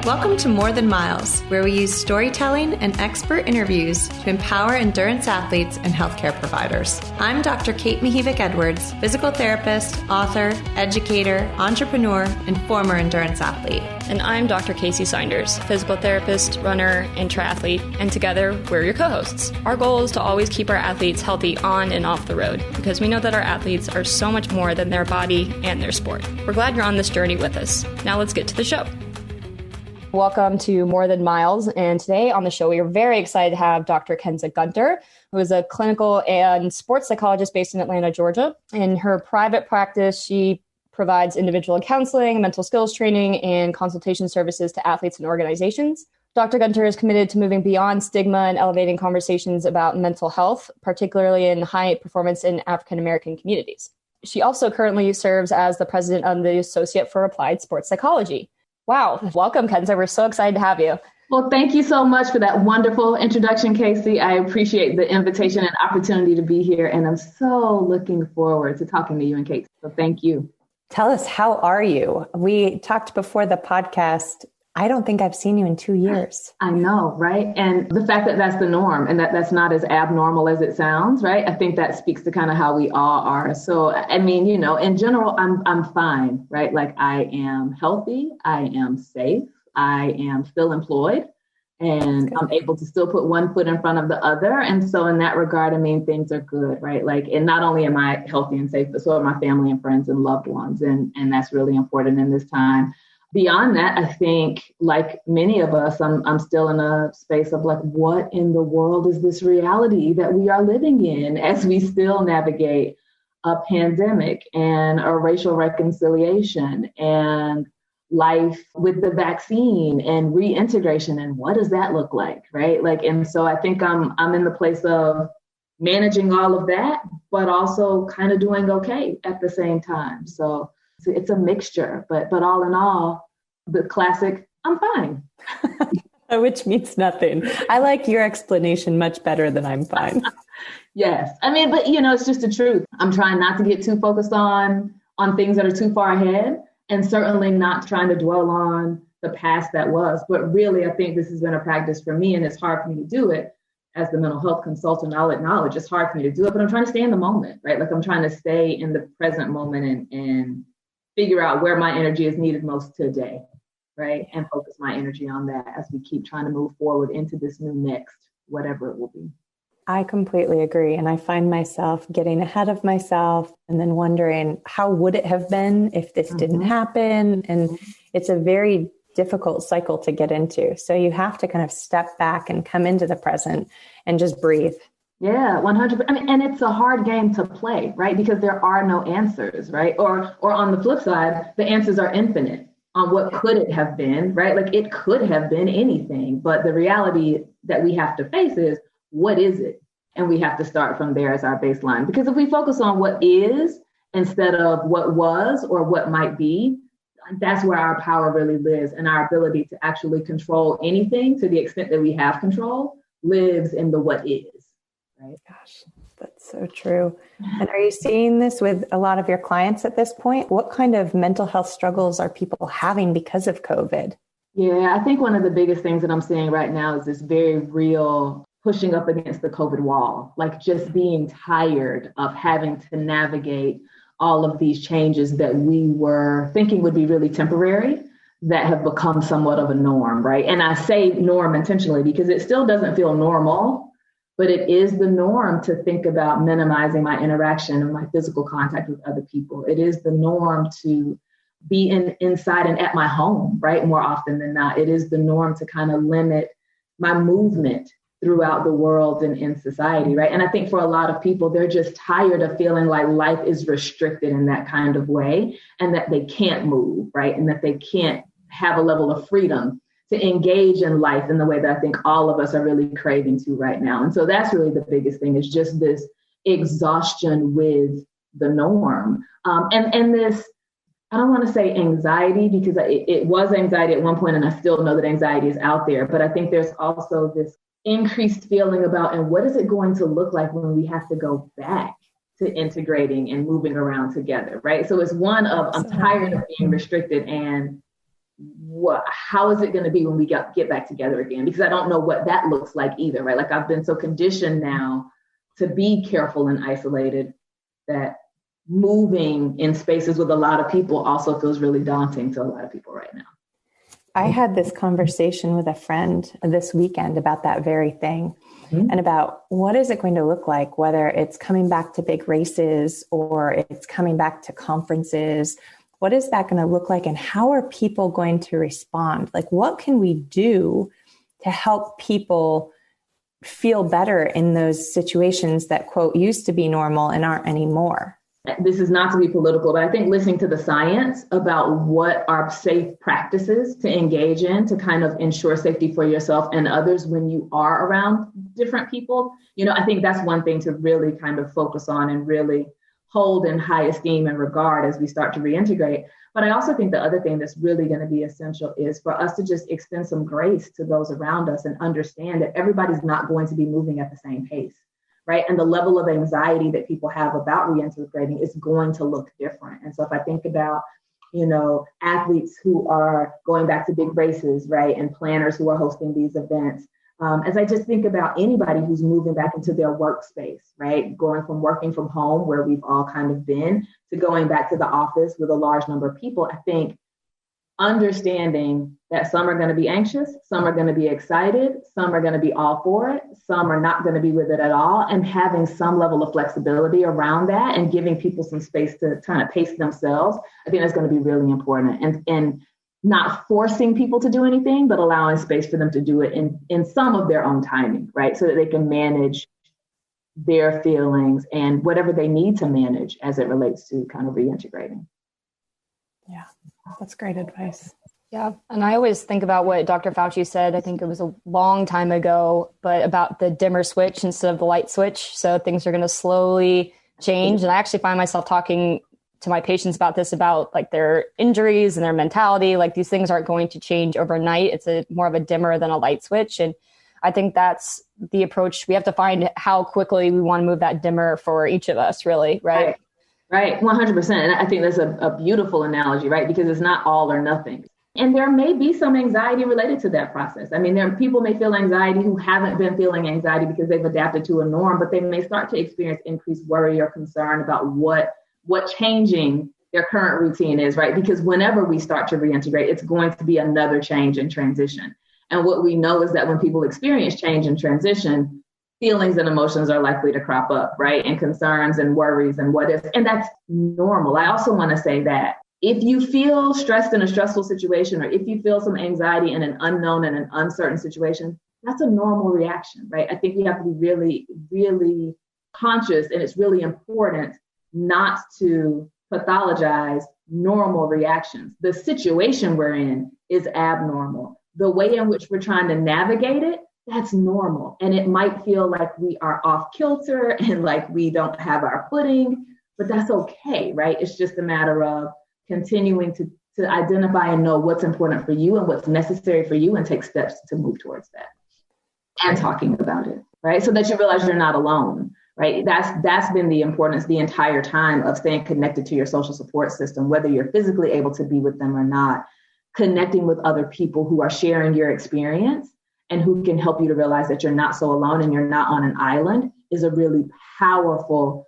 Welcome to More Than Miles, where we use storytelling and expert interviews to empower endurance athletes and healthcare providers. I'm Dr. Kate Mihivik-Edwards, physical therapist, author, educator, entrepreneur, and former endurance athlete. And I'm Dr. Kacy Saunders, physical therapist, runner, and triathlete, and together we're your co-hosts. Our goal is to always keep our athletes healthy on and off the road, because we know that our athletes are so much more than their body and their sport. We're glad you're on this journey with us. Now let's get to the show. Welcome to More Than Miles, and today on the show we are very excited to have Dr. Kensa Gunter, who is a clinical and sports psychologist based in Atlanta, Georgia. In her private practice, she provides individual counseling, mental skills training, and consultation services to athletes and organizations. Dr. Gunter is committed to moving beyond stigma and elevating conversations about mental health, particularly in high performance in African American communities. She also currently serves as the president of the Associate for Applied Sports Psychology. Wow. Welcome, Kensa. We're so excited to have you. Well, thank you so much for that wonderful introduction, Kacy. I appreciate the invitation and opportunity to be here, and I'm so looking forward to talking to you and Kate. So thank you. Tell us, how are you? We talked before the podcast. I don't think I've seen you in 2 years. I know, right? And the fact that that's the norm and that that's not as abnormal as it sounds, right? I think that speaks to kind of how we all are. So, I mean, you know, in general, I'm fine, right? Like I am healthy, I am safe, I am still employed, and I'm able to still put one foot in front of the other. And so in that regard, I mean, things are good, right? Like, and not only am I healthy and safe, but so are my family and friends and loved ones. And that's really important in this time. Beyond that, I think, like many of us, I'm still in a space of like, what in the world is this reality that we are living in as we still navigate a pandemic and a racial reconciliation and life with the vaccine and reintegration, and what does that look like, right? Like, and so I think I'm in the place of managing all of that, but also kind of doing okay at the same time. So it's a mixture, but all in all, the classic, I'm fine. Which means nothing. I like your explanation much better than I'm fine. Yes. I mean, but you know, it's just the truth. I'm trying not to get too focused on things that are too far ahead, and certainly not trying to dwell on the past that was. But really, I think this has been a practice for me, and it's hard for me to do it. As the mental health consultant, I'll acknowledge it's hard for me to do it, but I'm trying to stay in the moment, right? Like I'm trying to stay in the present moment and figure out where my energy is needed most today, right? And focus my energy on that as we keep trying to move forward into this new next, whatever it will be. I completely agree. And I find myself getting ahead of myself and then wondering, how would it have been if this didn't happen? And it's a very difficult cycle to get into. So you have to kind of step back and come into the present and just breathe. Yeah, 100%. I mean, and it's a hard game to play, right? Because there are no answers, right? Or on the flip side, the answers are infinite on what could it have been, right? Like it could have been anything, but the reality that we have to face is, what is it? And we have to start from there as our baseline. Because if we focus on what is instead of what was or what might be, that's where our power really lives, and our ability to actually control anything to the extent that we have control lives in the what is. Right. Gosh, that's so true. And are you seeing this with a lot of your clients at this point? What kind of mental health struggles are people having because of COVID? Yeah, I think one of the biggest things that I'm seeing right now is this very real pushing up against the COVID wall, like just being tired of having to navigate all of these changes that we were thinking would be really temporary, that have become somewhat of a norm, right? And I say norm intentionally because it still doesn't feel normal, but it is the norm to think about minimizing my interaction and my physical contact with other people. It is the norm to be inside and at my home, right? More often than not. It is the norm to kind of limit my movement throughout the world and in society, right? And I think for a lot of people, they're just tired of feeling like life is restricted in that kind of way, and that they can't move, right? And that they can't have a level of freedom to engage in life in the way that I think all of us are really craving to right now. And so that's really the biggest thing, is just this exhaustion with the norm. And this, I don't want to say anxiety, because it was anxiety at one point, and I still know that anxiety is out there, but I think there's also this increased feeling about, and what is it going to look like when we have to go back to integrating and moving around together, right? So it's one of, I'm tired of being restricted, and how is it going to be when we get back together again? Because I don't know what that looks like either, right? Like I've been so conditioned now to be careful and isolated that moving in spaces with a lot of people also feels really daunting to a lot of people right now. I had this conversation with a friend this weekend about that very thing, and about what is it going to look like, whether it's coming back to big races or it's coming back to conferences. What is that going to look like, and how are people going to respond? Like, what can we do to help people feel better in those situations that, quote, used to be normal and aren't anymore? This is not to be political, but I think listening to the science about what are safe practices to engage in to kind of ensure safety for yourself and others when you are around different people, I think that's one thing to really kind of focus on and really hold in high esteem and regard as we start to reintegrate. But I also think the other thing that's really going to be essential is for us to just extend some grace to those around us and understand that everybody's not going to be moving at the same pace. Right. And the level of anxiety that people have about reintegrating is going to look different. And so if I think about, athletes who are going back to big races, right, and planners who are hosting these events, as I just think about anybody who's moving back into their workspace, right, going from working from home where we've all kind of been to going back to the office with a large number of people, I think understanding that some are going to be anxious, some are going to be excited, some are going to be all for it, some are not going to be with it at all, and having some level of flexibility around that and giving people some space to kind of pace themselves, I think that's going to be really important. And not forcing people to do anything, but allowing space for them to do it in some of their own timing, right? So that they can manage their feelings and whatever they need to manage as it relates to kind of reintegrating. Yeah, that's great advice. Yeah. And I always think about what Dr. Fauci said, I think it was a long time ago, but about the dimmer switch instead of the light switch. So things are going to slowly change. And I actually find myself talking to my patients about this, about like their injuries and their mentality. Like these things aren't going to change overnight. It's more of a dimmer than a light switch. And I think that's the approach. We have to find how quickly we want to move that dimmer for each of us, really. Right. Right. 100%. And I think that's a beautiful analogy, right? Because it's not all or nothing. And there may be some anxiety related to that process. I mean, people may feel anxiety who haven't been feeling anxiety because they've adapted to a norm, but they may start to experience increased worry or concern about what changing their current routine is, right? Because whenever we start to reintegrate, it's going to be another change and transition. And what we know is that when people experience change and transition, feelings and emotions are likely to crop up, right? And concerns and worries and what ifs, and that's normal. I also want to say that if you feel stressed in a stressful situation, or if you feel some anxiety in an unknown and an uncertain situation, that's a normal reaction, right? I think you have to be really, really conscious, and it's really important not to pathologize normal reactions. The situation we're in is abnormal. The way in which we're trying to navigate it, that's normal. And it might feel like we are off kilter and like we don't have our footing, but that's okay, right? It's just a matter of continuing to identify and know what's important for you and what's necessary for you and take steps to move towards that and talking about it, right? So that you realize you're not alone, right? That's been the importance the entire time of staying connected to your social support system, whether you're physically able to be with them or not, connecting with other people who are sharing your experience and who can help you to realize that you're not so alone and you're not on an island is a really powerful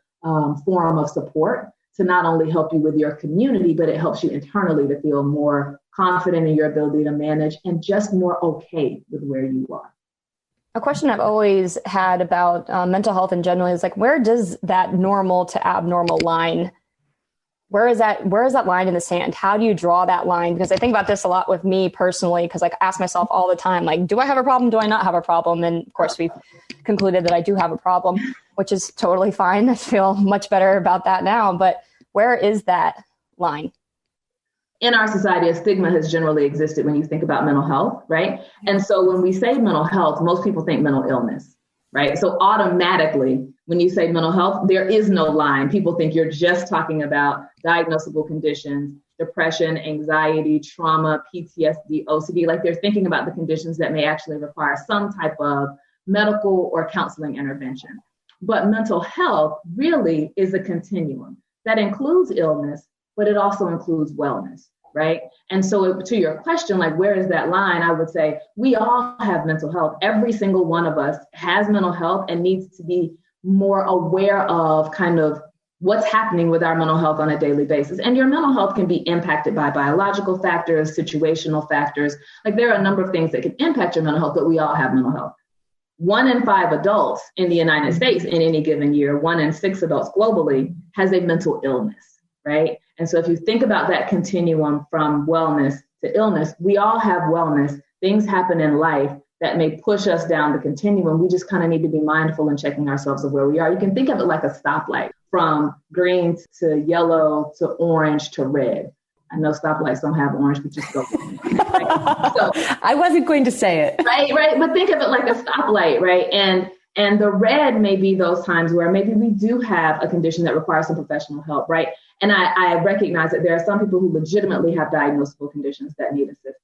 form of support to not only help you with your community, but it helps you internally to feel more confident in your ability to manage and just more okay with where you are. A question I've always had about mental health in general is like, where does that normal to abnormal line, where is that line in the sand? How do you draw that line? Because I think about this a lot with me personally, because I ask myself all the time, like, do I have a problem? Do I not have a problem? And of course, we've concluded that I do have a problem, which is totally fine. I feel much better about that now. But where is that line? In our society, a stigma has generally existed when you think about mental health, right? And so when we say mental health, most people think mental illness, right? So automatically, when you say mental health, there is no line. People think you're just talking about diagnosable conditions, depression, anxiety, trauma, PTSD, OCD, like they're thinking about the conditions that may actually require some type of medical or counseling intervention. But mental health really is a continuum that includes illness, but it also includes wellness. right? And so to your question, like, where is that line? I would say we all have mental health. Every single one of us has mental health and needs to be more aware of kind of what's happening with our mental health on a daily basis. And your mental health can be impacted by biological factors, situational factors. Like, there are a number of things that can impact your mental health, but we all have mental health. 1 in 5 adults in the United States in any given year, 1 in 6 adults globally has a mental illness, right? And so if you think about that continuum from wellness to illness, we all have wellness. Things happen in life that may push us down the continuum. We just kind of need to be mindful and checking ourselves of where we are. You can think of it like a stoplight, from green to yellow to orange to red. I know stoplights don't have orange, but just go. Right? So, I wasn't going to say it. Right. But think of it like a stoplight, right? And the red may be those times where maybe we do have a condition that requires some professional help, right? And I recognize that there are some people who legitimately have diagnosable conditions that need assistance,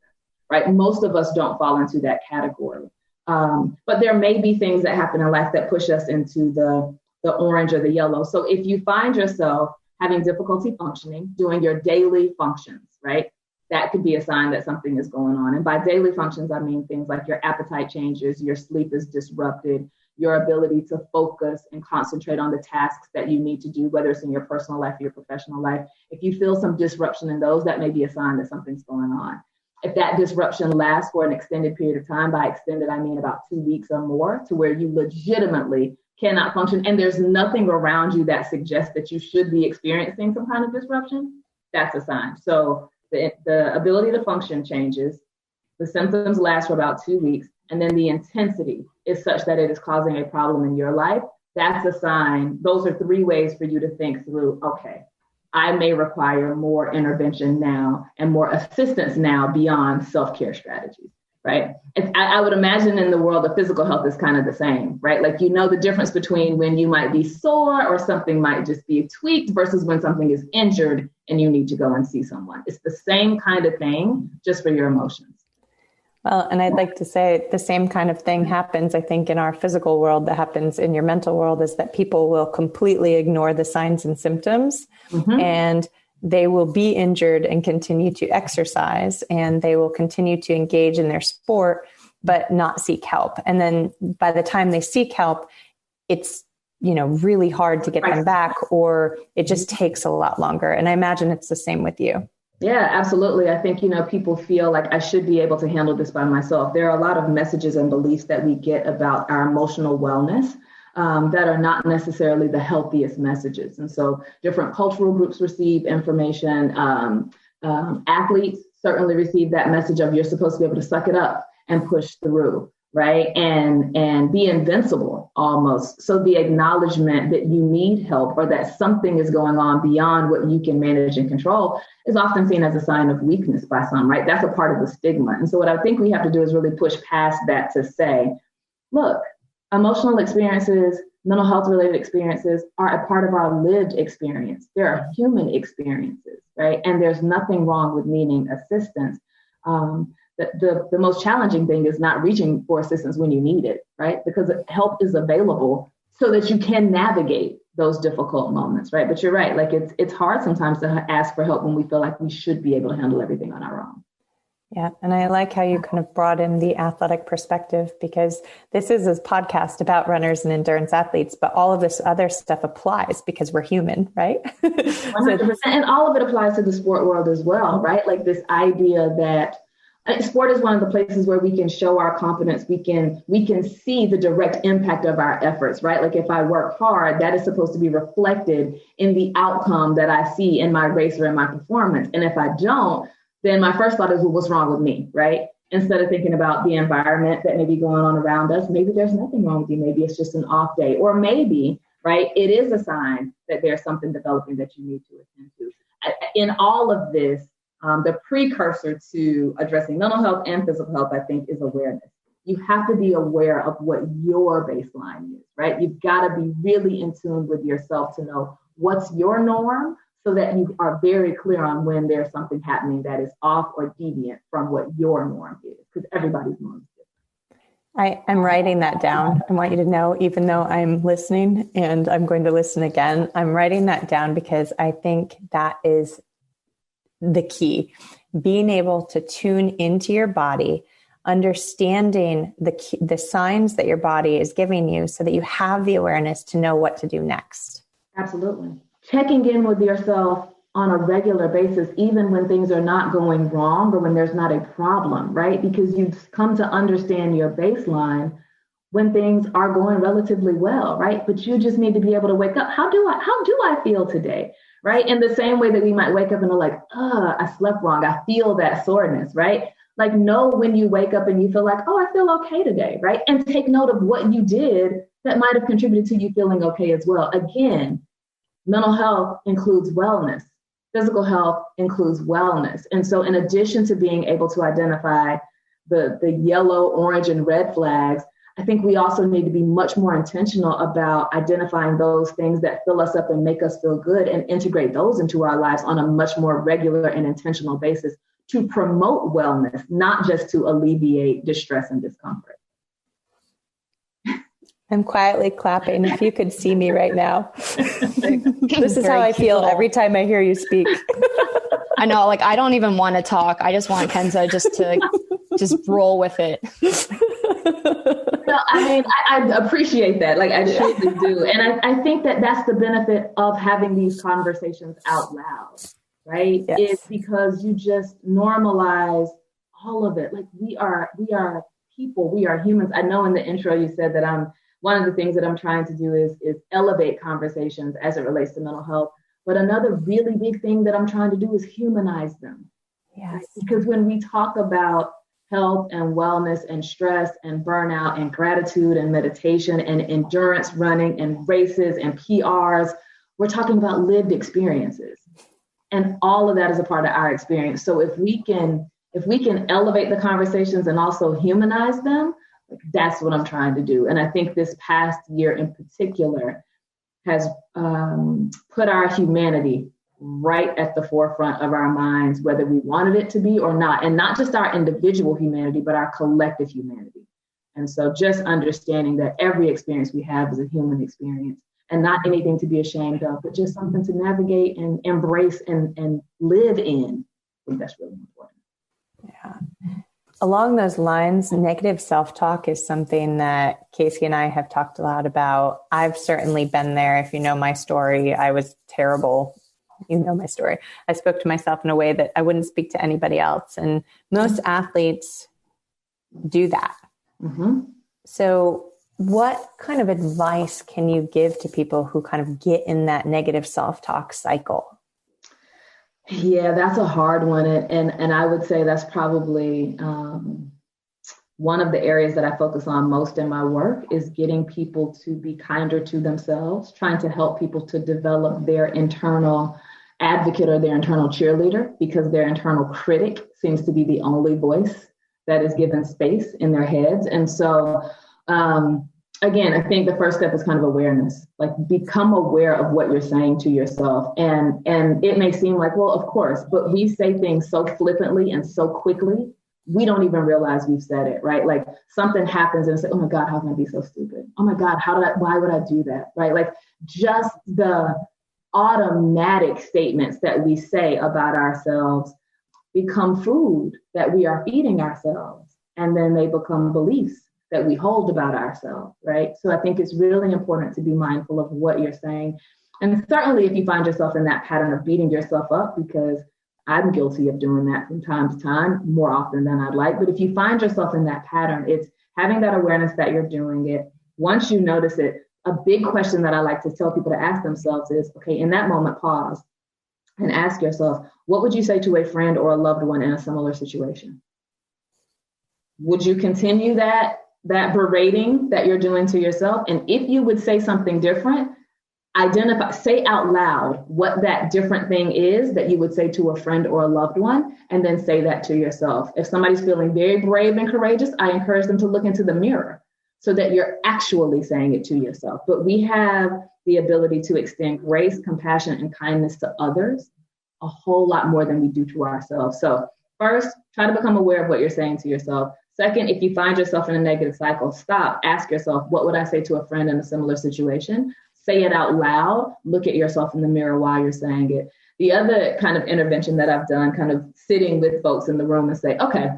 right? Most of us don't fall into that category. But there may be things that happen in life that push us into the orange or the yellow. So if you find yourself having difficulty functioning, doing your daily functions, right? That could be a sign that something is going on. And by daily functions, I mean things like your appetite changes, your sleep is disrupted, your ability to focus and concentrate on the tasks that you need to do, whether it's in your personal life or your professional life. If you feel some disruption in those, that may be a sign that something's going on. If that disruption lasts for an extended period of time, by extended, I mean about 2 weeks or more, to where you legitimately cannot function, and there's nothing around you that suggests that you should be experiencing some kind of disruption, that's a sign. So the ability to function changes, the symptoms last for about 2 weeks, and then the intensity is such that it is causing a problem in your life. That's a sign. Those are 3 ways for you to think through, okay, I may require more intervention now and more assistance now beyond self-care strategies, right? I would imagine in the world of physical health is kind of the same, right? Like, you know, the difference between when you might be sore or something might just be tweaked versus when something is injured and you need to go and see someone. It's the same kind of thing, just for your emotions. Well, and I'd like to say the same kind of thing happens, I think, in our physical world that happens in your mental world, is that people will completely ignore the signs and symptoms, and they will be injured and continue to exercise, and they will continue to engage in their sport, but not seek help. And then by the time they seek help, it's, you know, really hard to get them back, or it just takes a lot longer. And I imagine it's the same with you. Yeah, absolutely. I think, you know, people feel like I should be able to handle this by myself. There are a lot of messages and beliefs that we get about our emotional wellness that are not necessarily the healthiest messages. And so different cultural groups receive information. Athletes certainly receive that message of you're supposed to be able to suck it up and push through, right? And be invincible almost. So the acknowledgement that you need help or that something is going on beyond what you can manage and control is often seen as a sign of weakness by some, right? That's a part of the stigma. And so what I think we have to do is really push past that to say, look, emotional experiences, mental health related experiences are a part of our lived experience. There are human experiences, right? And there's nothing wrong with needing assistance. The most challenging thing is not reaching for assistance when you need it, right? Because help is available so that you can navigate those difficult moments, right? But you're right, like it's hard sometimes to ask for help when we feel like we should be able to handle everything on our own. Yeah. And I like how you kind of brought in the athletic perspective, because this is a podcast about runners and endurance athletes, but all of this other stuff applies because we're human, right? 100%. And all of it applies to the sport world as well, right? Like this idea that sport is one of the places where we can show our competence. We can see the direct impact of our efforts, right? Like if I work hard, that is supposed to be reflected in the outcome that I see in my race or in my performance. And if I don't, then my first thought is, well, what's wrong with me, right? Instead of thinking about the environment that may be going on around us, maybe there's nothing wrong with you. Maybe it's just an off day, or maybe, right, it is a sign that there's something developing that you need to attend to. In all of this, the precursor to addressing mental health and physical health, I think, is awareness. You have to be aware of what your baseline is, right? You've got to be really in tune with yourself to know what's your norm, so that you are very clear on when there's something happening that is off or deviant from what your norm is, because everybody's norm is different. I'm writing that down. I want you to know, even though I'm listening and I'm going to listen again, I'm writing that down because I think that is the key. Being able to tune into your body, understanding the signs that your body is giving you so that you have the awareness to know what to do next. Absolutely. Checking in with yourself on a regular basis, even when things are not going wrong or when there's not a problem, right? Because you've come to understand your baseline when things are going relatively well, right? But you just need to be able to wake up. How do I feel today? Right? In the same way that we might wake up and are like, I slept wrong. I feel that soreness, right? Like, know when you wake up and you feel like, I feel okay today, right? And take note of what you did that might have contributed to you feeling okay as well. Again, mental health includes wellness. Physical health includes wellness. And so in addition to being able to identify the yellow, orange, and red flags, I think we also need to be much more intentional about identifying those things that fill us up and make us feel good and integrate those into our lives on a much more regular and intentional basis to promote wellness, not just to alleviate distress and discomfort. I'm quietly clapping. If you could see me right now. This is how I feel every time I hear you speak. I know, like, I don't even want to talk. I just want Kensa just to just roll with it. No, I mean, I appreciate that. Like, I truly do. And I think that that's the benefit of having these conversations out loud, right? Yes. It's because you just normalize all of it. Like, we are people, we are humans. I know in the intro you said that one of the things that I'm trying to do is elevate conversations as it relates to mental health. But another really big thing that I'm trying to do is humanize them. Yes. Because when we talk about health and wellness and stress and burnout and gratitude and meditation and endurance running and races and PRs, we're talking about lived experiences. And all of that is a part of our experience. So if we can elevate the conversations and also humanize them, that's what I'm trying to do. And I think this past year in particular has put our humanity right at the forefront of our minds, whether we wanted it to be or not. And not just our individual humanity, but our collective humanity. And so just understanding that every experience we have is a human experience and not anything to be ashamed of, but just something to navigate and embrace and live in. I think that's really important. Yeah. Along those lines, negative self-talk is something that Kacy and I have talked a lot about. I've certainly been there. If you know my story, I was terrible. You know my story. I spoke to myself in a way that I wouldn't speak to anybody else. And most athletes do that. Mm-hmm. So what kind of advice can you give to people who kind of get in that negative self-talk cycle? Yeah, that's a hard one. And I would say that's probably one of the areas that I focus on most in my work is getting people to be kinder to themselves, trying to help people to develop their internal advocate or their internal cheerleader, because their internal critic seems to be the only voice that is given space in their heads. And so, again, I think the first step is kind of awareness, like become aware of what you're saying to yourself. And it may seem like, well, of course, but we say things so flippantly and so quickly, we don't even realize we've said it, right? Like something happens and say, oh my God, how can I be so stupid? Oh my God, why would I do that? Right? Like just the automatic statements that we say about ourselves become food that we are feeding ourselves. And then they become beliefs that we hold about ourselves, right? So I think it's really important to be mindful of what you're saying. And certainly if you find yourself in that pattern of beating yourself up, because I'm guilty of doing that from time to time, more often than I'd like. But if you find yourself in that pattern, it's having that awareness that you're doing it. Once you notice it, a big question that I like to tell people to ask themselves is, okay, in that moment, pause and ask yourself, what would you say to a friend or a loved one in a similar situation? Would you continue that berating that you're doing to yourself? And if you would say something different, say out loud what that different thing is that you would say to a friend or a loved one, and then say that to yourself. If somebody's feeling very brave and courageous, I encourage them to look into the mirror so that you're actually saying it to yourself. But we have the ability to extend grace, compassion, and kindness to others a whole lot more than we do to ourselves. So first, try to become aware of what you're saying to yourself. Second, if you find yourself in a negative cycle, stop, ask yourself, what would I say to a friend in a similar situation? Say it out loud, look at yourself in the mirror while you're saying it. The other kind of intervention that I've done, kind of sitting with folks in the room and say, okay,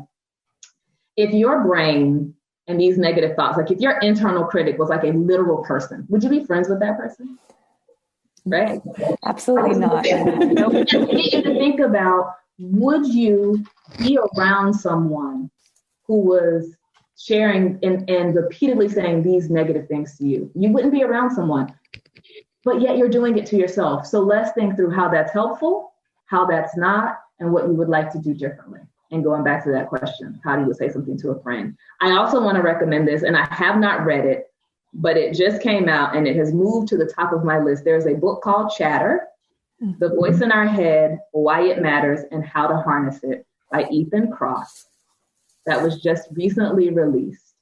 if your brain and these negative thoughts, like if your internal critic was like a literal person, would you be friends with that person? Right? Absolutely not. You need to think about, would you be around someone who was sharing and repeatedly saying these negative things to you? You wouldn't be around someone, but yet you're doing it to yourself. So let's think through how that's helpful, how that's not, and what you would like to do differently. And going back to that question, how do you say something to a friend? I also want to recommend this, and I have not read it, but it just came out and it has moved to the top of my list. There's a book called Chatter, The Voice in Our Head, Why It Matters, and How to Harness It by Ethan Kross, that was just recently released.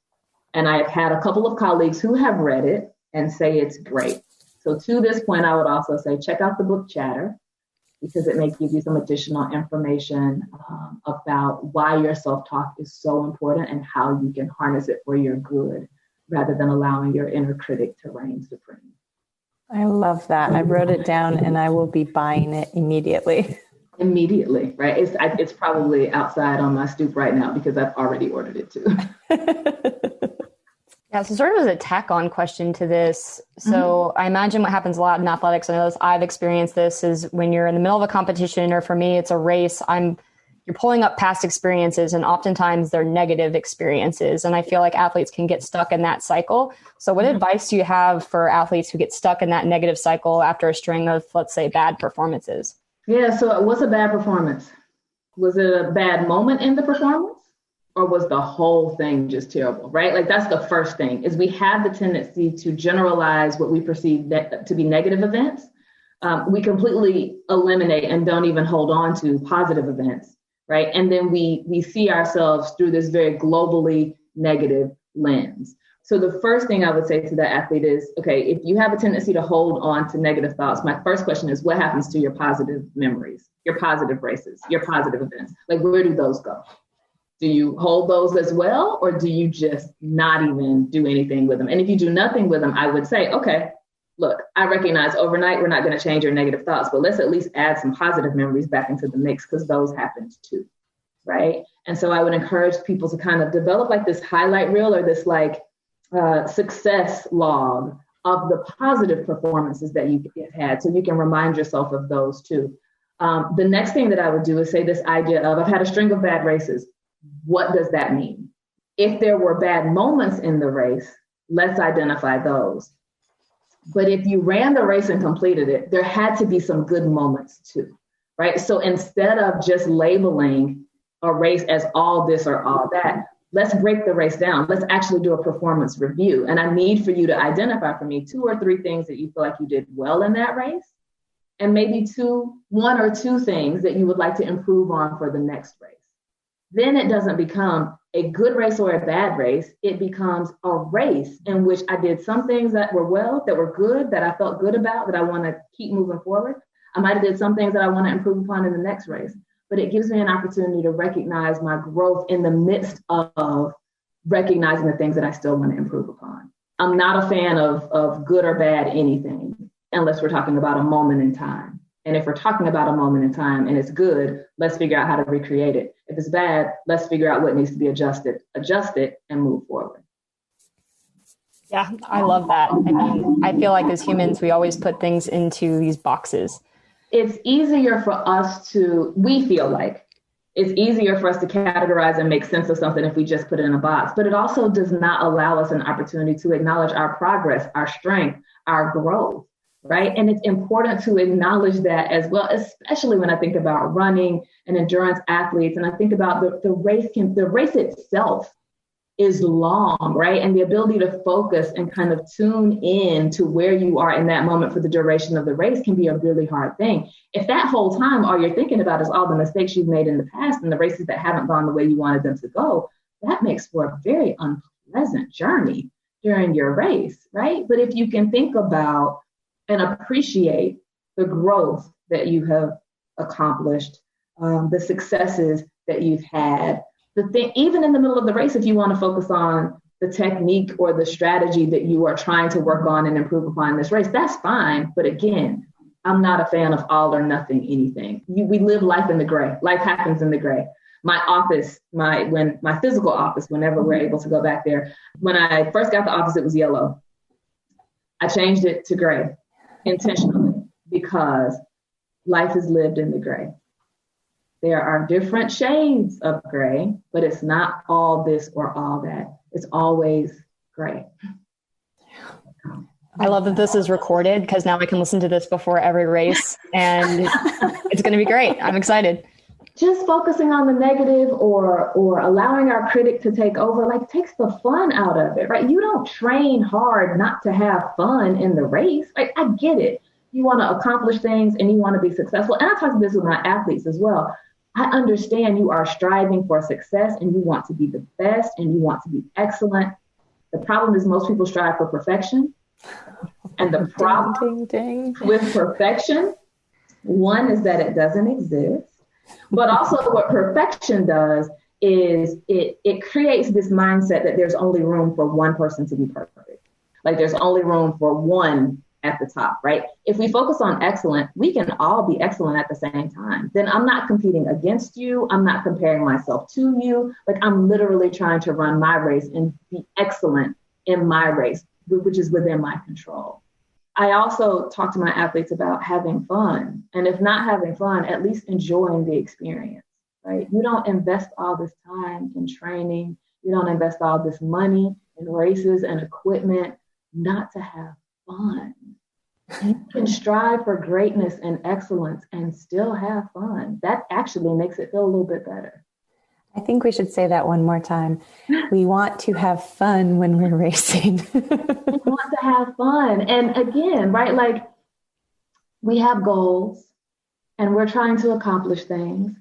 And I have had a couple of colleagues who have read it and say it's great. So to this point, I would also say, check out the book Chatter, because it may give you some additional information about why your self-talk is so important and how you can harness it for your good, rather than allowing your inner critic to reign supreme. I love that. I wrote it down and I will be buying it immediately. Immediately, right? It's probably outside on my stoop right now because I've already ordered it too. Yeah, so sort of as a tack-on question to this. So I imagine what happens a lot in athletics, I know this, I've experienced this, is when you're in the middle of a competition, or for me, it's a race, you're pulling up past experiences, and oftentimes they're negative experiences. And I feel like athletes can get stuck in that cycle. So what advice do you have for athletes who get stuck in that negative cycle after a string of, let's say, bad performances? Yeah, so what's a bad performance? Was it a bad moment in the performance? Or was the whole thing just terrible, right? Like that's the first thing, is we have the tendency to generalize what we perceive to be negative events. We completely eliminate and don't even hold on to positive events, right? And then we see ourselves through this very globally negative lens. So the first thing I would say to that athlete is, okay, if you have a tendency to hold on to negative thoughts, my first question is, what happens to your positive memories, your positive races, your positive events? Like, where do those go? Do you hold those as well, or do you just not even do anything with them? And if you do nothing with them, I would say, okay, look, I recognize overnight we're not going to change your negative thoughts, but let's at least add some positive memories back into the mix, because those happened too, right? And so I would encourage people to kind of develop like this highlight reel, or this like success log of the positive performances that you've had, so you can remind yourself of those too. The next thing that I would do is say this idea of, I've had a string of bad races. What does that mean? If there were bad moments in the race, let's identify those. But if you ran the race and completed it, there had to be some good moments too, right? So instead of just labeling a race as all this or all that, let's break the race down. Let's actually do a performance review. And I need for you to identify for me 2 or 3 things that you feel like you did well in that race, and maybe 1 or 2 things that you would like to improve on for the next race. Then it doesn't become a good race or a bad race. It becomes a race in which I did some things that were well, that were good, that I felt good about, that I want to keep moving forward. I might have did some things that I want to improve upon in the next race, but it gives me an opportunity to recognize my growth in the midst of recognizing the things that I still want to improve upon. I'm not a fan of good or bad anything, unless we're talking about a moment in time. And if we're talking about a moment in time and it's good, let's figure out how to recreate it. If it's bad, let's figure out what needs to be adjusted, adjust it, and move forward. Yeah, I love that. I mean, I feel like as humans, we always put things into these boxes. It's easier for us we feel like it's easier for us to categorize and make sense of something if we just put it in a box. But it also does not allow us an opportunity to acknowledge our progress, our strength, our growth. Right. And it's important to acknowledge that as well, especially when I think about running and endurance athletes. And I think about the race itself is long, right? And the ability to focus and kind of tune in to where you are in that moment for the duration of the race can be a really hard thing. If that whole time, all you're thinking about is all the mistakes you've made in the past and the races that haven't gone the way you wanted them to go, that makes for a very unpleasant journey during your race, right? But if you can think about and appreciate the growth that you have accomplished, the successes that you've had, even in the middle of the race, if you want to focus on the technique or the strategy that you are trying to work on and improve upon in this race, that's fine. But again, I'm not a fan of all or nothing anything. We live life in the gray. Life happens in the gray. My office, my physical office, whenever we're able to go back there, when I first got the office, it was yellow. I changed it to gray intentionally because life is lived in the gray. There are different shades of gray, but it's not all this or all that. It's always gray. I love that this is recorded because now I can listen to this before every race and it's going to be great. I'm excited. Just focusing on the negative or allowing our critic to take over, like, takes the fun out of it, right? You don't train hard not to have fun in the race. Like, I get it. You want to accomplish things and you want to be successful. And I talk about this with my athletes as well. I understand you are striving for success and you want to be the best and you want to be excellent. The problem is most people strive for perfection. And the problem with perfection, one, is that it doesn't exist. But also what perfection does is it creates this mindset that there's only room for one person to be perfect. Like, there's only room for one at the top, right? If we focus on excellent, we can all be excellent at the same time. Then I'm not competing against you. I'm not comparing myself to you. Like, I'm literally trying to run my race and be excellent in my race, which is within my control. I also talk to my athletes about having fun. And if not having fun, at least enjoying the experience, right? You don't invest all this time in training. You don't invest all this money in races and equipment not to have fun. You can strive for greatness and excellence and still have fun. That actually makes it feel a little bit better. I think we should say that one more time. We want to have fun when we're racing. We want to have fun. And again, right, like, we have goals and we're trying to accomplish things,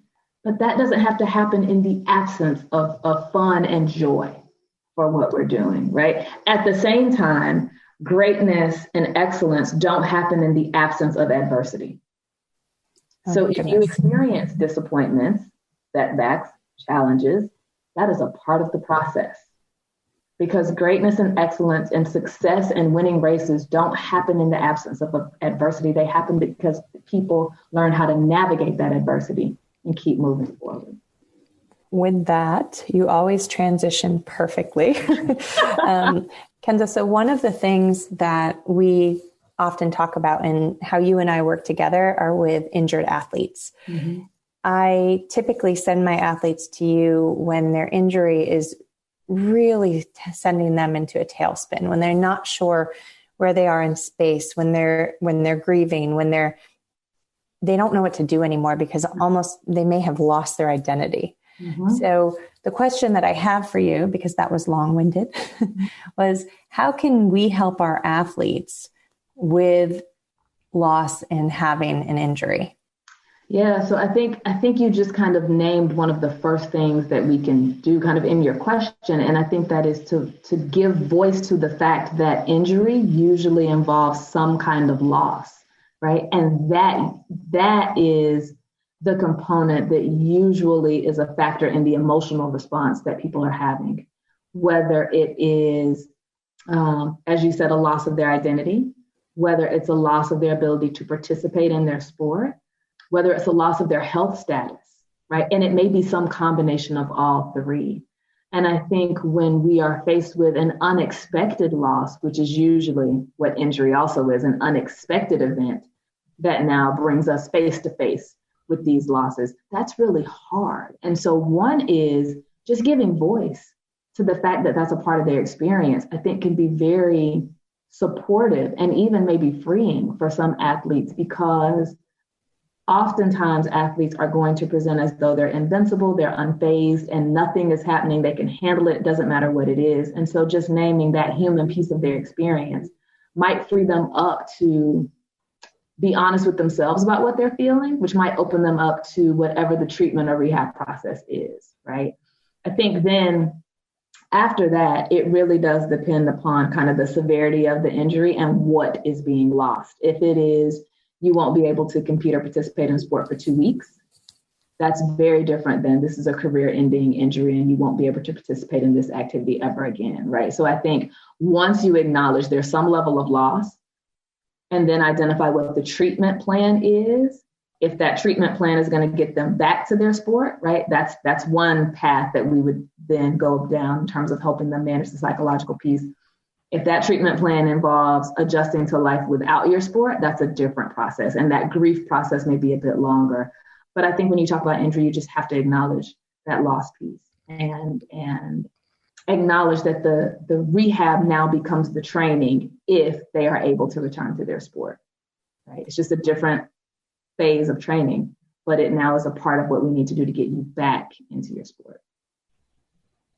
but that doesn't have to happen in the absence of fun and joy for what we're doing, right? At the same time, greatness and excellence don't happen in the absence of adversity. So if you experience disappointments, setbacks, challenges, that is a part of the process. Because greatness and excellence and success and winning races don't happen in the absence of adversity. They happen because people learn how to navigate that adversity and keep moving forward. With that, you always transition perfectly. Kensa, so one of the things that we often talk about and how you and I work together are with injured athletes. Mm-hmm. I typically send my athletes to you when their injury is really sending them into a tailspin, when they're not sure where they are in space, when they're grieving, when they don't know what to do anymore because almost they may have lost their identity. Mm-hmm. So the question that I have for you, because that was long-winded, was how can we help our athletes with loss and having an injury? Yeah, so I think you just kind of named one of the first things that we can do kind of in your question. And I think that is to give voice to the fact that injury usually involves some kind of loss, right? And that is the component that usually is a factor in the emotional response that people are having, whether it is, as you said, a loss of their identity, whether it's a loss of their ability to participate in their sport, whether it's a loss of their health status, right? And it may be some combination of all three. And I think when we are faced with an unexpected loss, which is usually what injury also is, an unexpected event that now brings us face to face with these losses, that's really hard. And so one is just giving voice to the fact that that's a part of their experience, I think can be very supportive and even maybe freeing for some athletes, because oftentimes athletes are going to present as though they're invincible, they're unfazed, and nothing is happening. They can handle it. It doesn't matter what it is. And so just naming that human piece of their experience might free them up to be honest with themselves about what they're feeling, which might open them up to whatever the treatment or rehab process is, right? I think then after that, it really does depend upon kind of the severity of the injury and what is being lost. If it is, you won't be able to compete or participate in sport for 2 weeks, that's very different than this is a career-ending injury and you won't be able to participate in this activity ever again, right? So I think once you acknowledge there's some level of loss, and then identify what the treatment plan is. If that treatment plan is going to get them back to their sport, right? That's one path that we would then go down in terms of helping them manage the psychological piece. If that treatment plan involves adjusting to life without your sport, that's a different process. And that grief process may be a bit longer. But I think when you talk about injury, you just have to acknowledge that loss piece and acknowledge that the rehab now becomes the training if they are able to return to their sport, right? It's just a different phase of training, but it now is a part of what we need to do to get you back into your sport.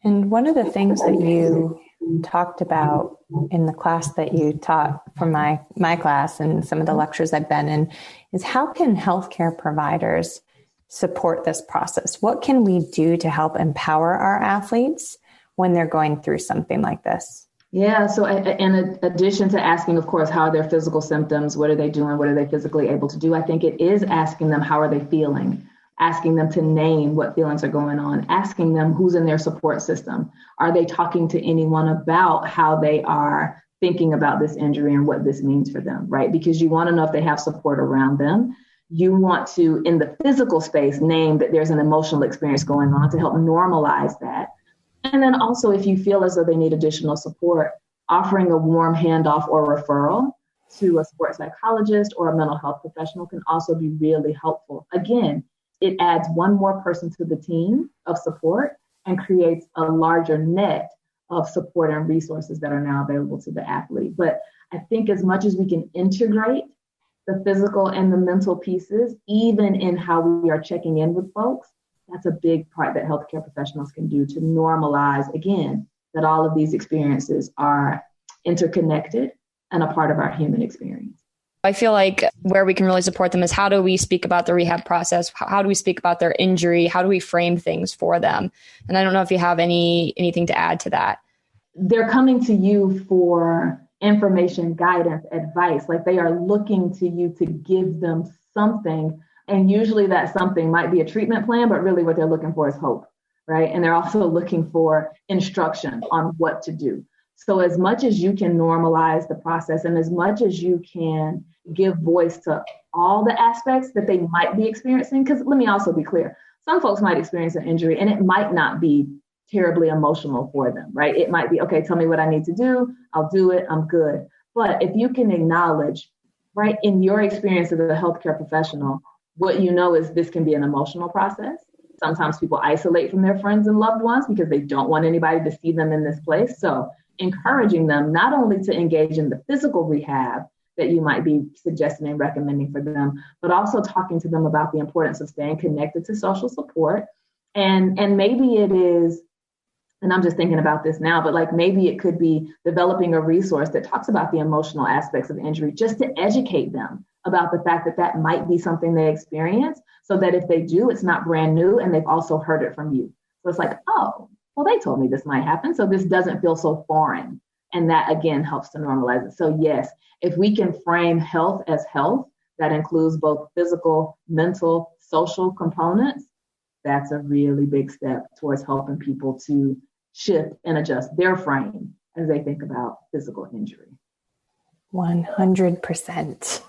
And one of the things that you talked about in the class that you taught from my class and some of the lectures I've been in is how can healthcare providers support this process? What can we do to help empower our athletes when they're going through something like this? Yeah. So in addition to asking, of course, how are their physical symptoms? What are they doing? What are they physically able to do? I think it is asking them, how are they feeling? Asking them to name what feelings are going on, asking them who's in their support system. Are they talking to anyone about how they are thinking about this injury and what this means for them, right? Because you want to know if they have support around them. You want to, in the physical space, name that there's an emotional experience going on to help normalize that. And then also, if you feel as though they need additional support, offering a warm handoff or referral to a sports psychologist or a mental health professional can also be really helpful. Again, it adds one more person to the team of support and creates a larger net of support and resources that are now available to the athlete. But I think as much as we can integrate the physical and the mental pieces, even in how we are checking in with folks, that's a big part that healthcare professionals can do to normalize, again, that all of these experiences are interconnected and a part of our human experience. I feel like where we can really support them is how do we speak about the rehab process? How do we speak about their injury? How do we frame things for them? And I don't know if you have anything to add to that. They're coming to you for information, guidance, advice. Like they are looking to you to give them something. And usually that something might be a treatment plan, but really what they're looking for is hope, right? And they're also looking for instruction on what to do. So as much as you can normalize the process and as much as you can give voice to all the aspects that they might be experiencing, because let me also be clear, some folks might experience an injury and it might not be terribly emotional for them, right? It might be, okay, tell me what I need to do. I'll do it. I'm good. But if you can acknowledge, right, in your experience as a healthcare professional, what you know is this can be an emotional process. Sometimes people isolate from their friends and loved ones because they don't want anybody to see them in this place. So encouraging them not only to engage in the physical rehab that you might be suggesting and recommending for them, but also talking to them about the importance of staying connected to social support. And maybe it is, and I'm just thinking about this now, but like maybe it could be developing a resource that talks about the emotional aspects of injury just to educate them about the fact that that might be something they experience so that if they do, it's not brand new and they've also heard it from you. So it's like, oh, well, they told me this might happen, so this doesn't feel so foreign. And that, again, helps to normalize it. So yes, if we can frame health as health, that includes both physical, mental, social components, that's a really big step towards helping people to shift and adjust their frame as they think about physical injury. 100%.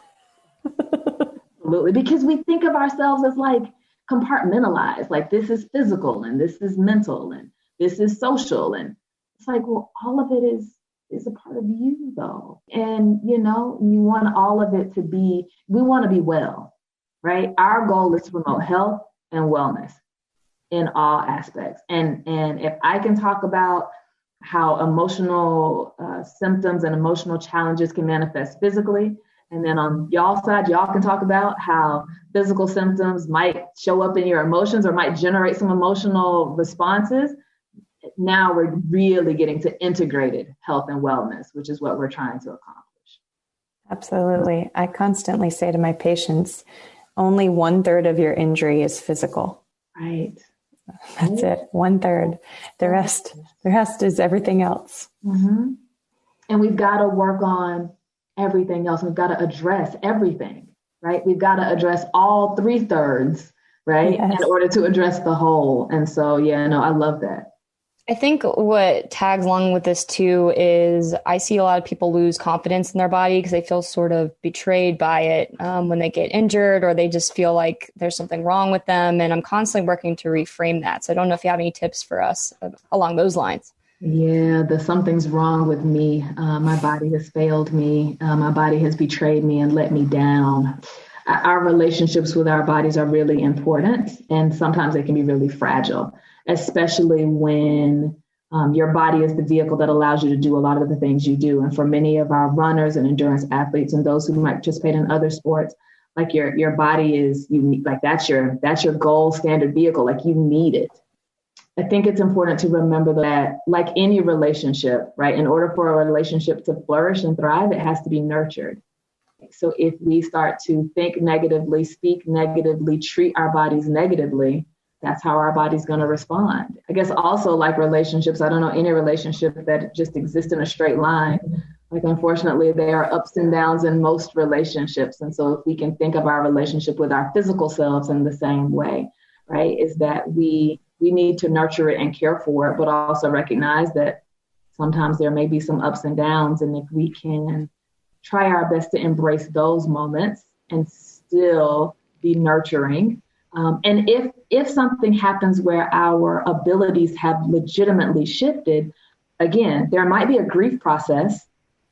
Absolutely, because we think of ourselves as like compartmentalized, like this is physical and this is mental and this is social. And it's like, well, all of it is a part of you though. And, you know, you want all of it to be, we want to be well, right? Our goal is to promote health and wellness in all aspects. And if I can talk about how emotional symptoms and emotional challenges can manifest physically, and then on y'all side, y'all can talk about how physical symptoms might show up in your emotions or might generate some emotional responses. Now we're really getting to integrated health and wellness, which is what we're trying to accomplish. Absolutely. I constantly say to my patients, only 1/3 of your injury is physical. Right. That's it. 1/3. The rest is everything else. Mm-hmm. And we've got to work on everything else. We've got to address everything, right? We've got to address all 3/3, right? Yes. In order to address the whole. And so, yeah, no, I love that. I think what tags along with this too is I see a lot of people lose confidence in their body because they feel sort of betrayed by it when they get injured, or they just feel like there's something wrong with them. And I'm constantly working to reframe that. So I don't know if you have any tips for us along those lines. Yeah, something's wrong with me. My body has failed me. My body has betrayed me and let me down. Our relationships with our bodies are really important, and sometimes they can be really fragile, especially when your body is the vehicle that allows you to do a lot of the things you do. And for many of our runners and endurance athletes and those who might participate in other sports, like your body is unique. Like that's your gold standard vehicle. Like you need it. I think it's important to remember that, like any relationship, right? In order for a relationship to flourish and thrive, it has to be nurtured. So if we start to think negatively, speak negatively, treat our bodies negatively, that's how our body's going to respond. I guess also like relationships, I don't know any relationship that just exists in a straight line. Like, unfortunately, there are ups and downs in most relationships. And so if we can think of our relationship with our physical selves in the same way, right, is that we need to nurture it and care for it, but also recognize that sometimes there may be some ups and downs. And if we can try our best to embrace those moments and still be nurturing. And if something happens where our abilities have legitimately shifted, again, there might be a grief process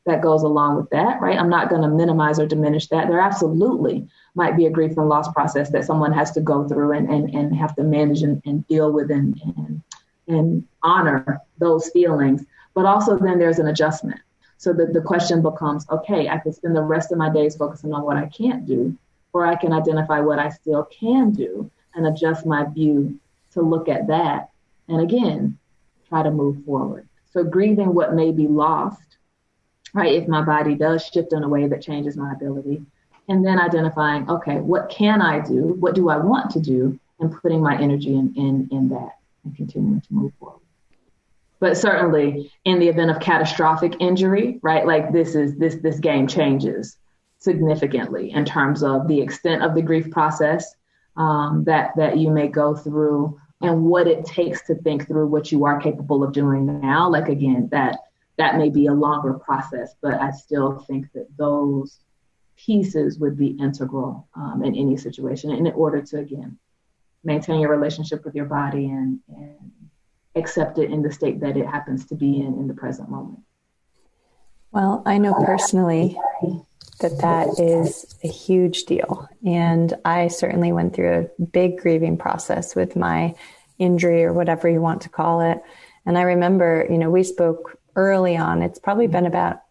that goes along with that, right? I'm not going to minimize or diminish that. There absolutely might be a grief and loss process that someone has to go through and have to manage and deal with and honor those feelings. But also then there's an adjustment. So the question becomes, okay, I could spend the rest of my days focusing on what I can't do, or I can identify what I still can do and adjust my view to look at that. And again, try to move forward. So grieving what may be lost, right? If my body does shift in a way that changes my ability, and then identifying, okay, what can I do? What do I want to do? And putting my energy in that and continuing to move forward. But certainly in the event of catastrophic injury, right? Like this game changes significantly in terms of the extent of the grief process that you may go through and what it takes to think through what you are capable of doing now. Like, again, that may be a longer process, but I still think that those pieces would be integral in any situation in order to, again, maintain your relationship with your body and accept it in the state that it happens to be in the present moment. Well, I know personally that is a huge deal. And I certainly went through a big grieving process with my injury or whatever you want to call it. And I remember, we spoke early on. It's probably been about,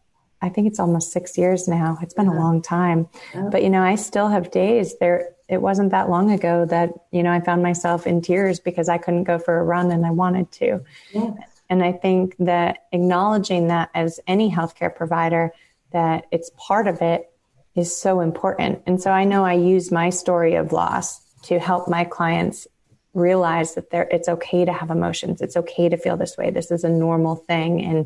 I think it's almost 6 years now. It's been a long time. But, I still have days there. It wasn't that long ago that, I found myself in tears because I couldn't go for a run and I wanted to. Yes. And I think that acknowledging that as any healthcare provider, that it's part of it is so important. And so I know I use my story of loss to help my clients realize that it's okay to have emotions. It's okay to feel this way. This is a normal thing. And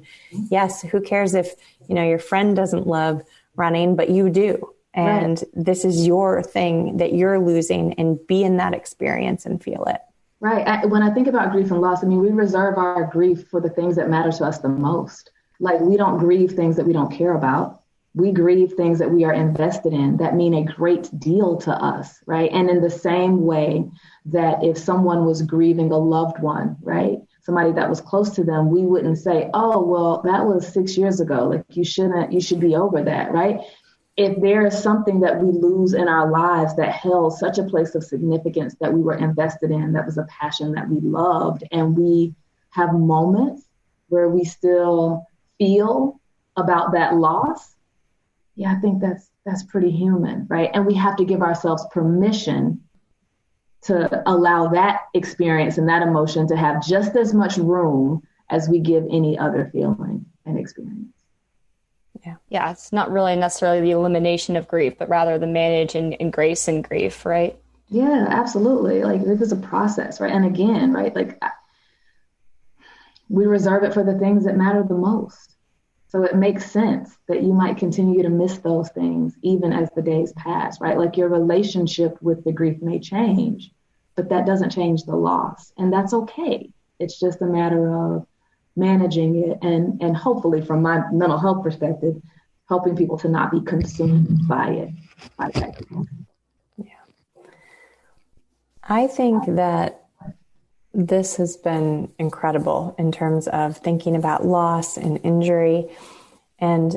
yes, who cares if, your friend doesn't love running, but you do. And This is your thing that you're losing, and be in that experience and feel it. Right. When I think about grief and loss, we reserve our grief for the things that matter to us the most. Like, we don't grieve things that we don't care about. We grieve things that we are invested in that mean a great deal to us, right? And in the same way that if someone was grieving a loved one, right, somebody that was close to them, we wouldn't say, oh, well, that was 6 years ago. Like, you should be over that, right? If there is something that we lose in our lives that held such a place of significance that we were invested in, that was a passion that we loved, and we have moments where we still feel about that loss, yeah, I think that's pretty human, right? And we have to give ourselves permission to allow that experience and that emotion to have just as much room as we give any other feeling and experience. Yeah, it's not really necessarily the elimination of grief, but rather the manage and grace in grief, right? Yeah, absolutely. Like, this is a process, right? And again, right, like, we reserve it for the things that matter the most. So it makes sense that you might continue to miss those things even as the days pass, right? Like, your relationship with the grief may change, but that doesn't change the loss. And that's okay. It's just a matter of managing it and hopefully from my mental health perspective, helping people to not be consumed by it. Yeah. I think that this has been incredible in terms of thinking about loss and injury. And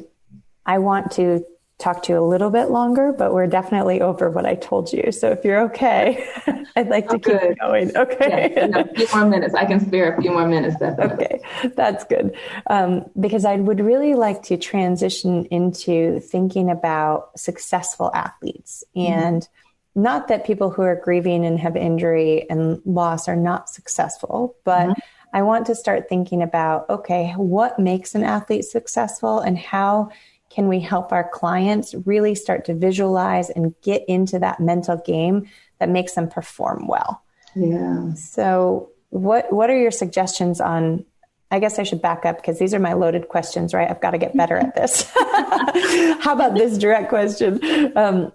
I want to talk to you a little bit longer, but we're definitely over what I told you. So if you're okay, I'd like to keep going. Okay. Yeah, a few more minutes. I can spare a few more minutes. Okay, that's good. Because I would really like to transition into thinking about successful athletes, and not that people who are grieving and have injury and loss are not successful, but I want to start thinking about, okay, what makes an athlete successful and how can we help our clients really start to visualize and get into that mental game that makes them perform well? Yeah. So what are your suggestions on, I guess I should back up because these are my loaded questions, right? I've got to get better at this. How about this direct question?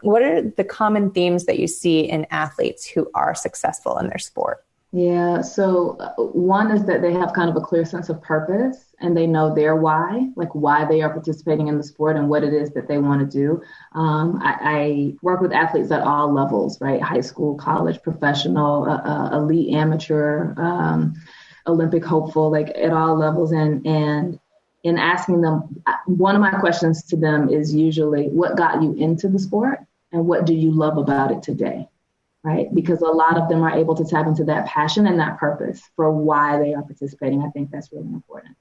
What are the common themes that you see in athletes who are successful in their sport? Yeah. So one is that they have kind of a clear sense of purpose and they know their why, like why they are participating in the sport and what it is that they want to do. I work with athletes at all levels, right? High school, college, professional, elite, amateur, Olympic hopeful, like at all levels. And in asking them, one of my questions to them is usually, what got you into the sport and what do you love about it today? Right? Because a lot of them are able to tap into that passion and that purpose for why they are participating. I think that's really important.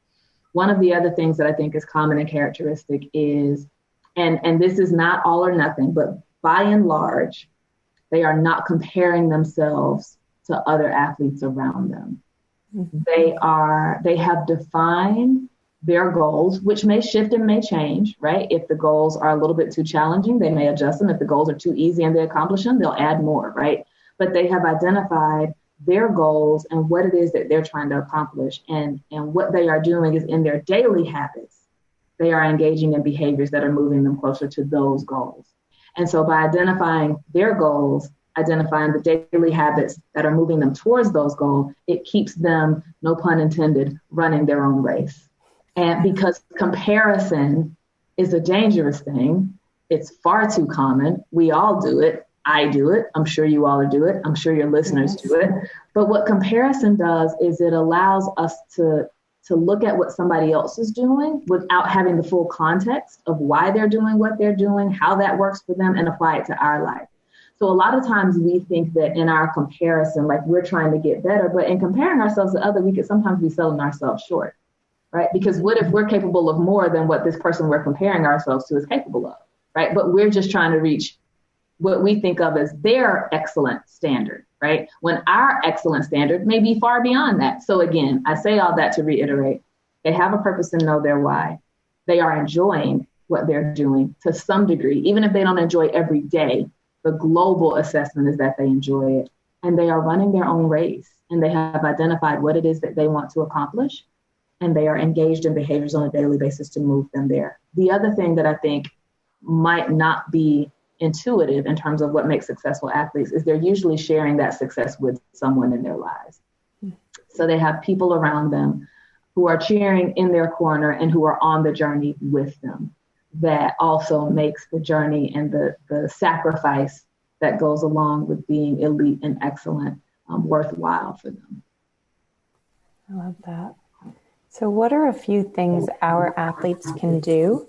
One of the other things that I think is common and characteristic is, and this is not all or nothing, but by and large, they are not comparing themselves to other athletes around them. They have defined their goals, which may shift and may change, right? If the goals are a little bit too challenging, they may adjust them. If the goals are too easy and they accomplish them, they'll add more, right? But they have identified their goals and what it is that they're trying to accomplish. And what they are doing is in their daily habits, they are engaging in behaviors that are moving them closer to those goals. And so by identifying their goals, identifying the daily habits that are moving them towards those goals, it keeps them, no pun intended, running their own race. And because comparison is a dangerous thing, it's far too common. We all do it. I do it. I'm sure you all do it. I'm sure your listeners do it. But what comparison does is it allows us to look at what somebody else is doing without having the full context of why they're doing what they're doing, how that works for them, and apply it to our life. So a lot of times we think that in our comparison, like we're trying to get better, but in comparing ourselves to others, we could sometimes be selling ourselves short. Right? Because what if we're capable of more than what this person we're comparing ourselves to is capable of, right? But we're just trying to reach what we think of as their excellent standard, right? When our excellent standard may be far beyond that. So again, I say all that to reiterate, they have a purpose and know their why. They are enjoying what they're doing to some degree, even if they don't enjoy every day. The global assessment is that they enjoy it and they are running their own race and they have identified what it is that they want to accomplish. And they are engaged in behaviors on a daily basis to move them there. The other thing that I think might not be intuitive in terms of what makes successful athletes is they're usually sharing that success with someone in their lives. So they have people around them who are cheering in their corner and who are on the journey with them. That also makes the journey and the sacrifice that goes along with being elite and excellent worthwhile for them. I love that. So what are a few things our athletes can do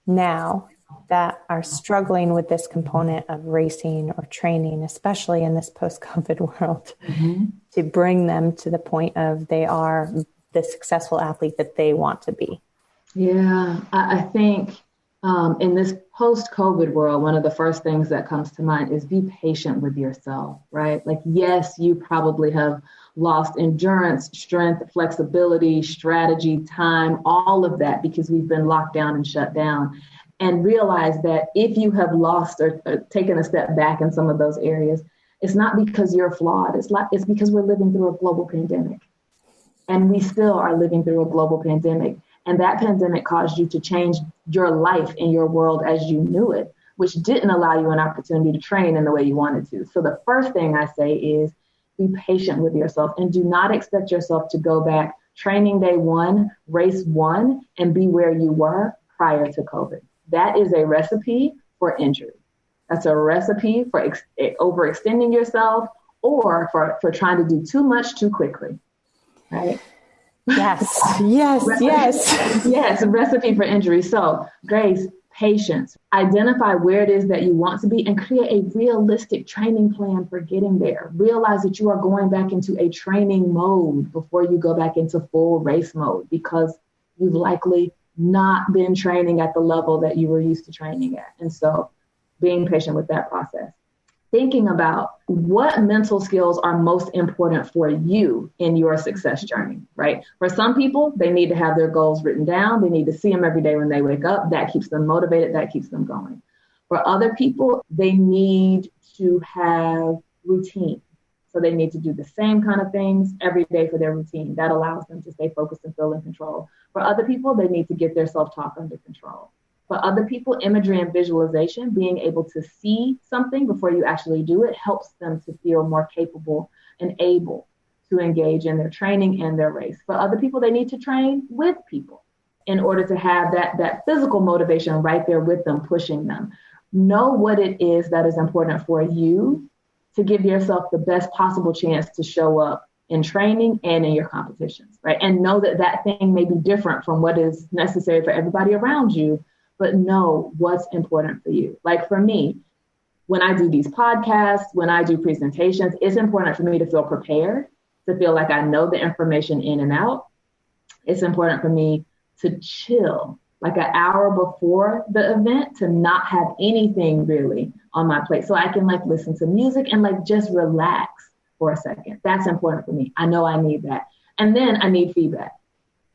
now that are struggling with this component of racing or training, especially in this post-COVID world, to bring them to the point of they are the successful athlete that they want to be? Yeah, I think in this post-COVID world, one of the first things that comes to mind is be patient with yourself, right? Like, yes, you probably have lost endurance, strength, flexibility, strategy, time, all of that because we've been locked down and shut down. And realize that if you have lost or taken a step back in some of those areas, it's not because you're flawed. It's because we're living through a global pandemic. And we still are living through a global pandemic. And that pandemic caused you to change your life and your world as you knew it, which didn't allow you an opportunity to train in the way you wanted to. So the first thing I say is Be patient with yourself and do not expect yourself to go back training day one, race one, and be where you were prior to COVID. That is a recipe for injury. That's a recipe for overextending yourself or for trying to do too much too quickly, right? Yes, yes, yes. Yes, a recipe for injury. So, Grace, patience. Identify where it is that you want to be and create a realistic training plan for getting there. Realize that you are going back into a training mode before you go back into full race mode, because you've likely not been training at the level that you were used to training at. And so being patient with that process. Thinking about what mental skills are most important for you in your success journey, right? For some people, they need to have their goals written down. They need to see them every day when they wake up. That keeps them motivated. That keeps them going. For other people, they need to have routine. So they need to do the same kind of things every day for their routine. That allows them to stay focused and feel in control. For other people, they need to get their self-talk under control. For other people, imagery and visualization, being able to see something before you actually do it, helps them to feel more capable and able to engage in their training and their race. For other people, they need to train with people in order to have that physical motivation right there with them, pushing them. Know what it is that is important for you to give yourself the best possible chance to show up in training and in your competitions, right? And know that that thing may be different from what is necessary for everybody around you, but know what's important for you. Like for me, when I do these podcasts, when I do presentations, it's important for me to feel prepared, to feel like I know the information in and out. It's important for me to chill, like an hour before the event, to not have anything really on my plate. So I can like listen to music and like just relax for a second. That's important for me. I know I need that. And then I need feedback.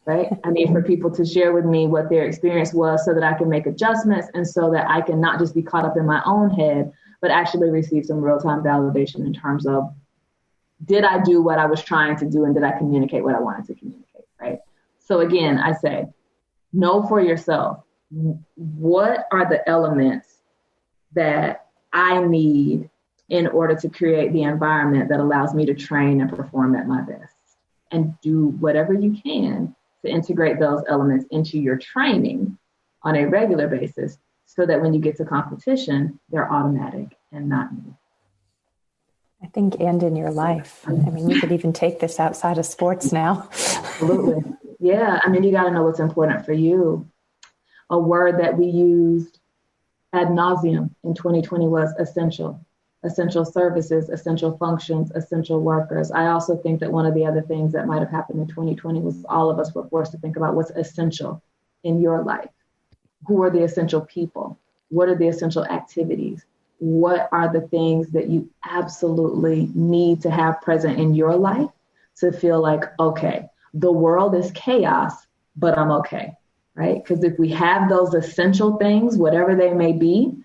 Right? I need for people to share with me what their experience was so that I can make adjustments and so that I can not just be caught up in my own head, but actually receive some real-time validation in terms of, did I do what I was trying to do and did I communicate what I wanted to communicate, right? So again, I say, know for yourself, what are the elements that I need in order to create the environment that allows me to train and perform at my best? And do whatever you can to integrate those elements into your training on a regular basis so that when you get to competition, they're automatic and not new. I think, and in your life. I mean, you could even take this outside of sports now. Absolutely. Yeah. I mean, you got to know what's important for you. A word that we used ad nauseum in 2020 was essential. Essential services, essential functions, essential workers. I also think that one of the other things that might have happened in 2020 was all of us were forced to think about what's essential in your life. Who are the essential people? What are the essential activities? What are the things that you absolutely need to have present in your life to feel like, okay, the world is chaos, but I'm okay, right? Because if we have those essential things, whatever they may be,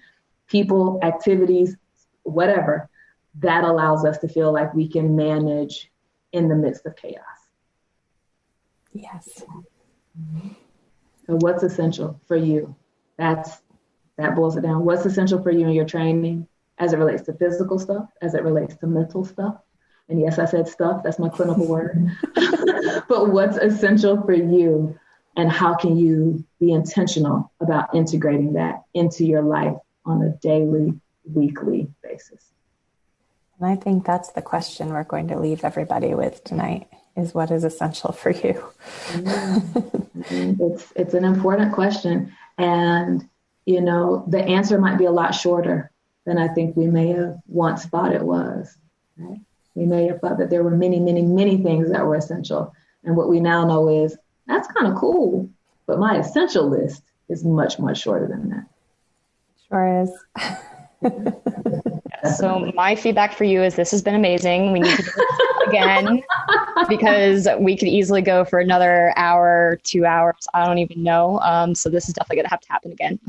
people, activities, whatever, that allows us to feel like we can manage in the midst of chaos. Yes. So what's essential for you? That boils it down. What's essential for you in your training as it relates to physical stuff, as it relates to mental stuff? And yes, I said stuff, that's my clinical word. But what's essential for you and how can you be intentional about integrating that into your life on a daily, weekly basis? And I think that's the question we're going to leave everybody with tonight, is what is essential for you? It's an important question. And, you know, the answer might be a lot shorter than I think we may have once thought it was. Right? We may have thought that there were many, many, many things that were essential. And what we now know is that's kind of cool, but my essential list is much, much shorter than that. Sure is. So my feedback for you is this has been amazing. We need to do this again because we could easily go for another hour, 2 hours. I don't even know. So this is definitely going to have to happen again.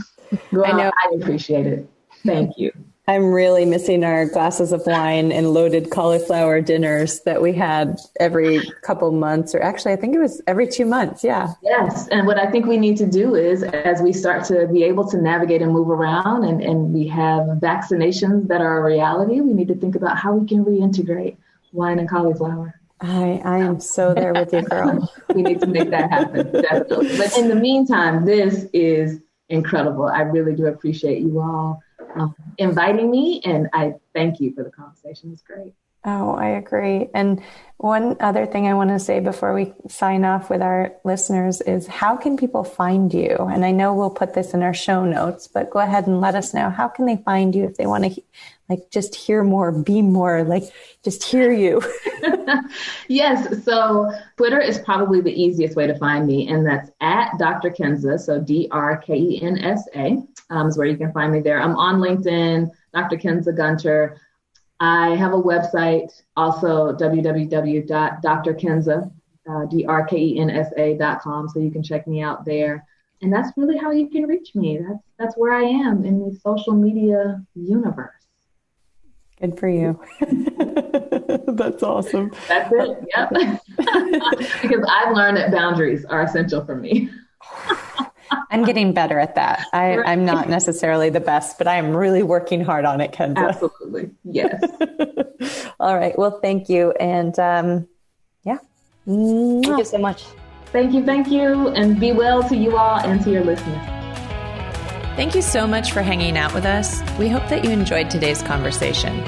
Well, I know. I appreciate it. Thank you. I'm really missing our glasses of wine and loaded cauliflower dinners that we had every couple months, or actually, I think it was every 2 months. Yeah. Yes. And what I think we need to do is, as we start to be able to navigate and move around and we have vaccinations that are a reality, we need to think about how we can reintegrate Wine and cauliflower. I am so there with you, girl. We need to make that happen, definitely. But in the meantime, this is incredible. I really do appreciate you all inviting me, and I thank you for the conversation. It's great. Oh, I agree. And one other thing I want to say before we sign off with our listeners is, how can people find you? And I know we'll put this in our show notes, but go ahead and let us know. How can they find you if they want to just hear more, be more, just hear you? Yes. So Twitter is probably the easiest way to find me. And that's at Dr. Kensa. So DrKensa is where you can find me there. I'm on LinkedIn, Dr. Kensa Gunter. I have a website, also www.drkensa.com. So you can check me out there. And that's really how you can reach me. That's where I am in the social media universe. Good for you. That's awesome. That's it. Yep. Because I've learned that boundaries are essential for me. I'm getting better at that. I'm not necessarily the best, but I am really working hard on it, Kensa. Absolutely. Yes. All right. Well, thank you. And yeah. Thank you so much. Thank you. And be well to you all and to your listeners. Thank you so much for hanging out with us. We hope that you enjoyed today's conversation.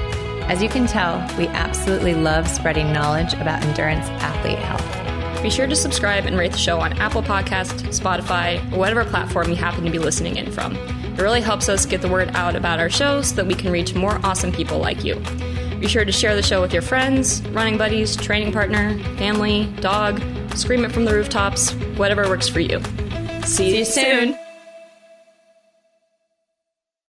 As you can tell, we absolutely love spreading knowledge about endurance athlete health. Be sure to subscribe and rate the show on Apple Podcasts, Spotify, or whatever platform you happen to be listening in from. It really helps us get the word out about our show so that we can reach more awesome people like you. Be sure to share the show with your friends, running buddies, training partner, family, dog, scream it from the rooftops, whatever works for you. See you soon.